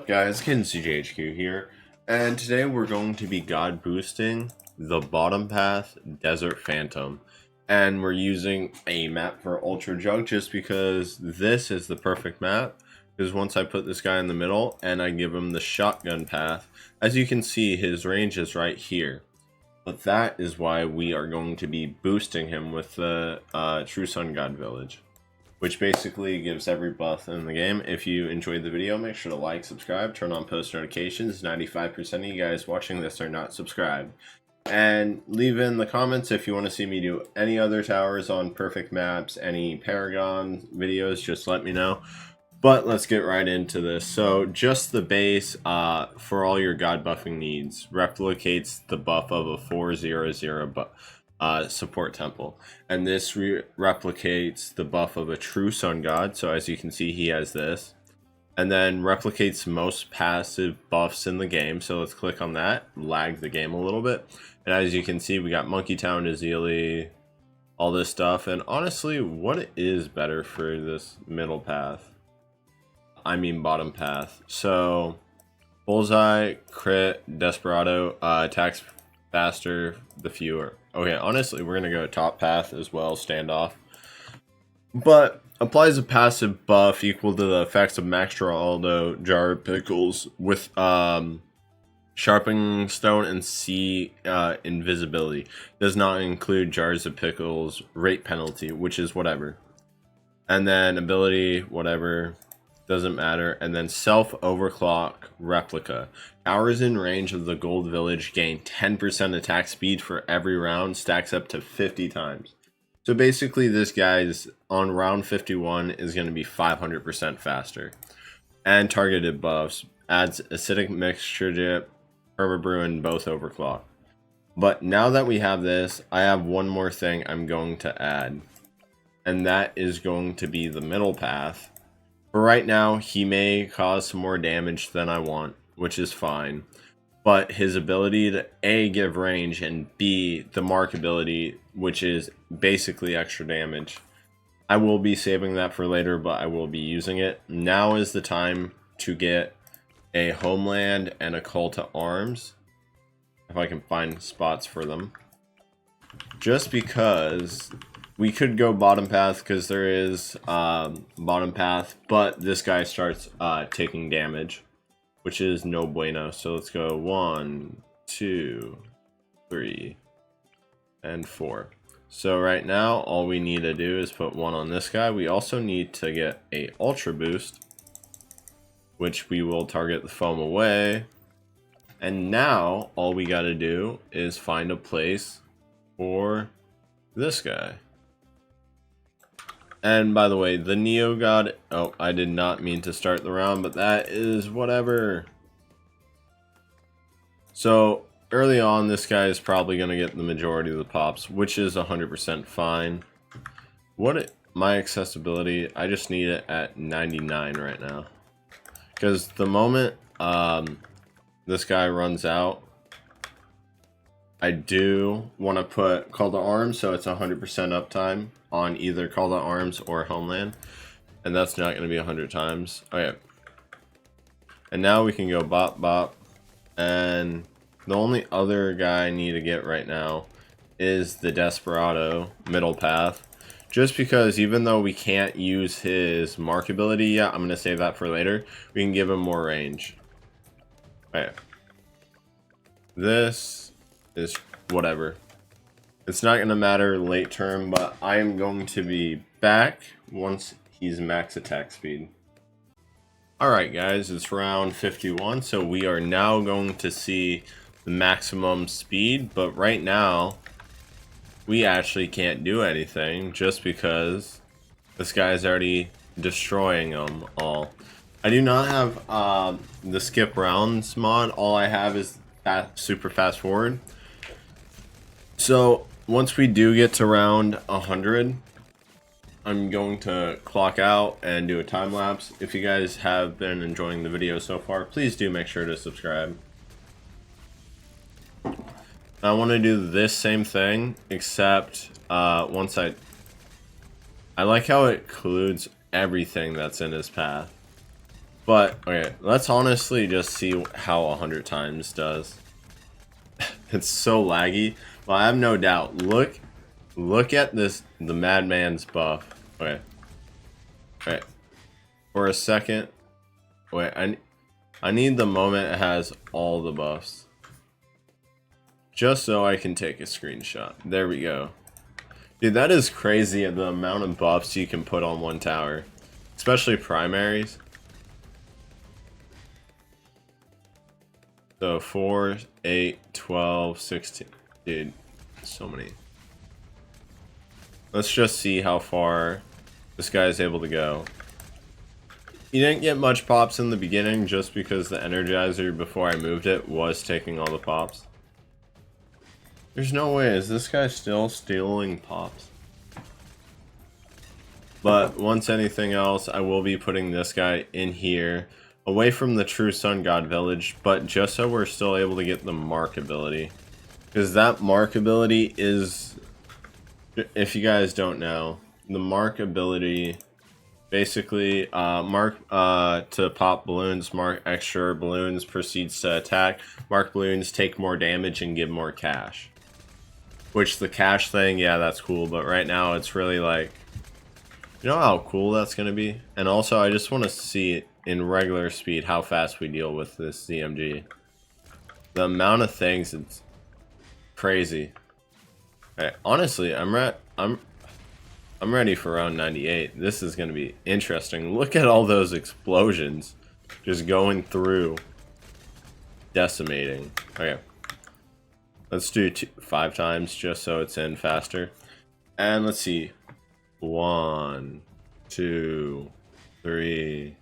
up guys, CJHQ here, and today we're going to be god boosting the bottom path Desert Phantom, and we're using a map for Ultra Jug just because this is the perfect map, because once I put this guy in the middle and I give him the shotgun path, as you can see his range is right here, but that is why we are going to be boosting him with the True Sun God Village, which basically gives every buff in the game. If you enjoyed the video, make sure to like, subscribe, turn on post notifications. 95% of you guys watching this are not subscribed. And leave in the comments if you want to see me do any other towers on perfect maps, any Paragon videos, just let me know. But let's get right into this. So just the base for all your god buffing needs replicates the buff of a 4/0/0 support temple, and this replicates the buff of a true sun god. So as you can see, he has this, and then replicates most passive buffs in the game. So let's click on that, lag the game a little bit, and as you can see, we got Monkey Town, Azili, all this stuff. And honestly, what is better for this middle path? I mean bottom path. So Bullseye, crit, Desperado, attacks faster the fewer. Okay, honestly, we're gonna go top path as well, standoff. But applies a passive buff equal to the effects of Max Geraldo, Jar of Pickles with Sharpening Stone and C invisibility. Does not include Jars of Pickles rate penalty, which is whatever. And then ability, whatever. Doesn't matter. And then self overclock replica. Towers in range of the gold village gain 10% attack speed for every round, stacks up to 50 times. So basically this guy's on round 51 is going to be 500% faster. And targeted buffs, adds acidic mixture dip, herbibrew, and both overclock. But now that we have this, I have one more thing I'm going to add, and that is going to be the middle path. For right now, he may cause some more damage than I want, which is fine. But his ability to A, give range, and B, the mark ability, which is basically extra damage. I will be saving that for later, but I will be using it. Now is the time to get a Homeland and a Call to Arms, if I can find spots for them. Just because we could go bottom path because there is bottom path, but this guy starts taking damage, which is no bueno. So let's go 1, 2, 3, and 4. So right now, all we need to do is put 1 on this guy. We also need to get a ultra boost, which we will target the foam away. And now all we got to do is find a place for this guy. And by the way, the Neo God, oh, I did not mean to start the round, but that is whatever. So early on, this guy is probably going to get the majority of the pops, which is 100% fine. My accessibility, I just need it at 99 right now. Because the moment this guy runs out, I do want to put Call to Arms, so it's 100% uptime on either Call to Arms or Homeland, and that's not going to be 100 times. Okay, and now we can go bop bop, and the only other guy I need to get right now is the Desperado middle path, just because even though we can't use his mark ability yet, I'm going to save that for later, we can give him more range. Okay, this is whatever. It's not going to matter late term, but I am going to be back once he's max attack speed. Alright guys, it's round 51, so we are now going to see the maximum speed, but right now we actually can't do anything just because this guy is already destroying them all. I do not have the skip rounds mod. All I have is super fast forward. So once we do get to round 100, I'm going to clock out and do a time lapse. If you guys have been enjoying the video so far, please do make sure to subscribe. I want to do this same thing, except once I like how it includes everything that's in his path. But okay, let's honestly just see how 100 times does. It's so laggy, but I have no doubt. Look at this, the Madman's buff. Okay, okay. For a second, wait. I need the moment it has all the buffs, just so I can take a screenshot. There we go. Dude, that is crazy, the amount of buffs you can put on one tower, especially primaries. So 4, 8, 12, 16. Dude, so many. Let's just see how far this guy is able to go. He didn't get much pops in the beginning just because the Energizer, before I moved it, was taking all the pops. There's no way. Is this guy still stealing pops? But once anything else, I will be putting this guy in here, away from the True Sun God Village, but just so we're still able to get the Mark ability. Because that Mark ability is, if you guys don't know, the Mark ability, basically, Mark to pop balloons, Mark extra balloons proceeds to attack, Mark balloons take more damage and give more cash. Which the cash thing, yeah, that's cool, but right now it's really like, you know how cool that's going to be? And also, I just want to see it in regular speed how fast we deal with this ZMG. The amount of things, it's crazy. Okay, honestly, I'm ready for round 98. This is going to be interesting. Look at all those explosions just going through, decimating. Okay, let's do 5 times just so it's in faster. And let's see. 1, 2, 3,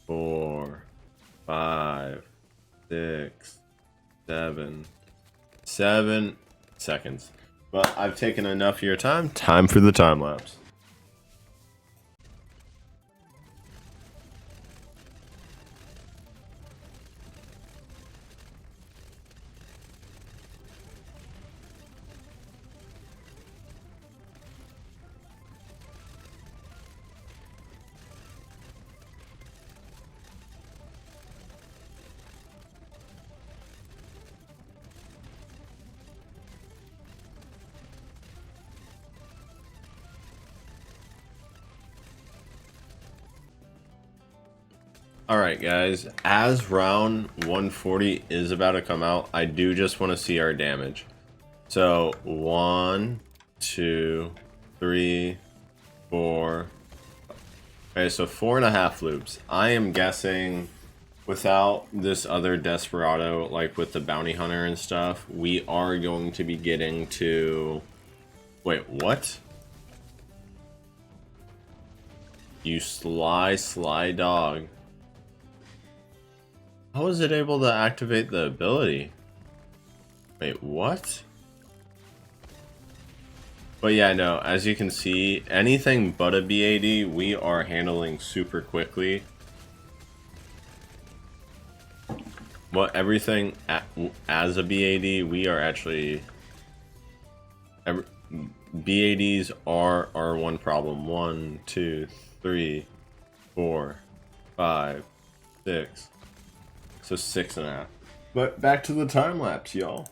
4, 5, 6, 7. 7 seconds. But I've taken enough of your time. Time for the time lapse. Alright guys, as round 140 is about to come out, I do just want to see our damage. So 1, 2, 3, 4. Okay, so 4.5 loops. I am guessing without this other Desperado, like with the Bounty Hunter and stuff, we are going to be getting to... Wait, what? You sly dog. How was it able to activate the ability? Wait, what? But yeah, no, as you can see, anything but a BAD, we are handling super quickly. Well, everything as a BAD, we are actually... BADs are our one problem. 1, 2, 3, 4, 5, 6. So 6.5. But back to the time lapse, y'all.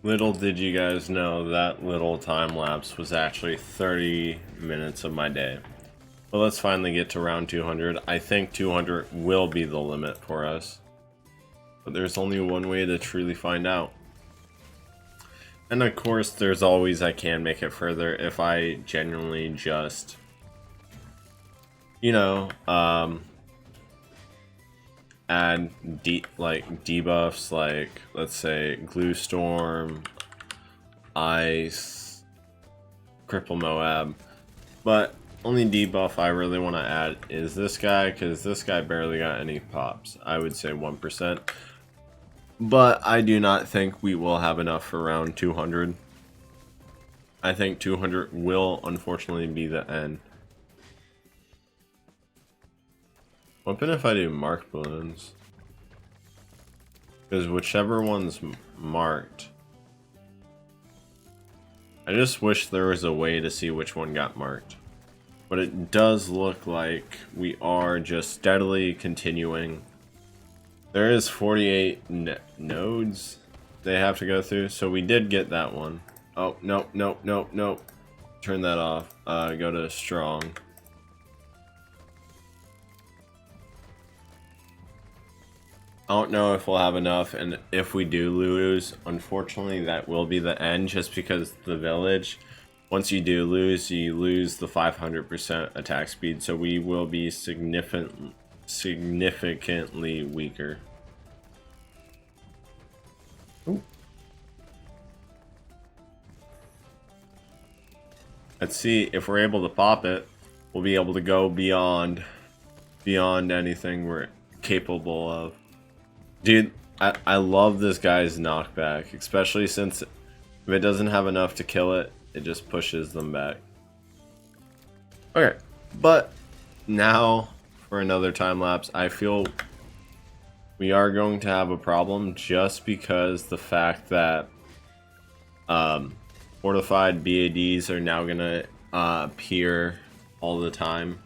Little did you guys know that little time lapse was actually 30 minutes of my day. But let's finally get to round 200. I think 200 will be the limit for us. But there's only one way to truly find out. And of course, there's always I can make it further if I genuinely just, you know, add debuffs like, let's say, Glue Storm, Ice, Cripple Moab. But only debuff I really want to add is this guy, because this guy barely got any pops. I would say 1%. But I do not think we will have enough for round 200. I think 200 will unfortunately be the end. What if I do mark balloons? Because whichever one's marked. I just wish there was a way to see which one got marked. But it does look like we are just steadily continuing. There is 48 nodes they have to go through, so we did get that one. Oh, nope, nope, nope, nope. Turn that off. Go to strong. I don't know if we'll have enough, and if we do lose, unfortunately that will be the end, just because the village, once you do lose, you lose the 500% attack speed, so we will be significantly weaker. Ooh. Let's see if we're able to pop it. We'll be able to go beyond anything we're capable of. Dude, I love this guy's knockback, especially since if it doesn't have enough to kill it, it just pushes them back. Okay, but now for another time lapse, I feel we are going to have a problem just because the fact that fortified BADs are now gonna appear all the time,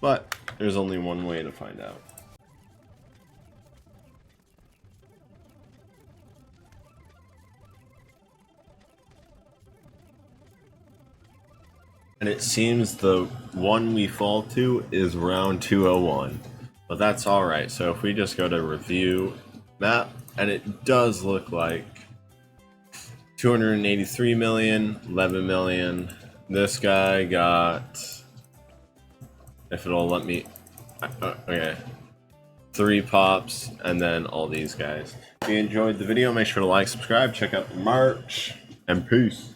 but there's only one way to find out. And it seems the one we fall to is round 201. But that's alright. So if we just go to review map, and it does look like 283 million, 11 million. This guy got, if it'll let me, okay, 3 pops, and then all these guys. If you enjoyed the video, make sure to like, subscribe, check out the merch, and peace.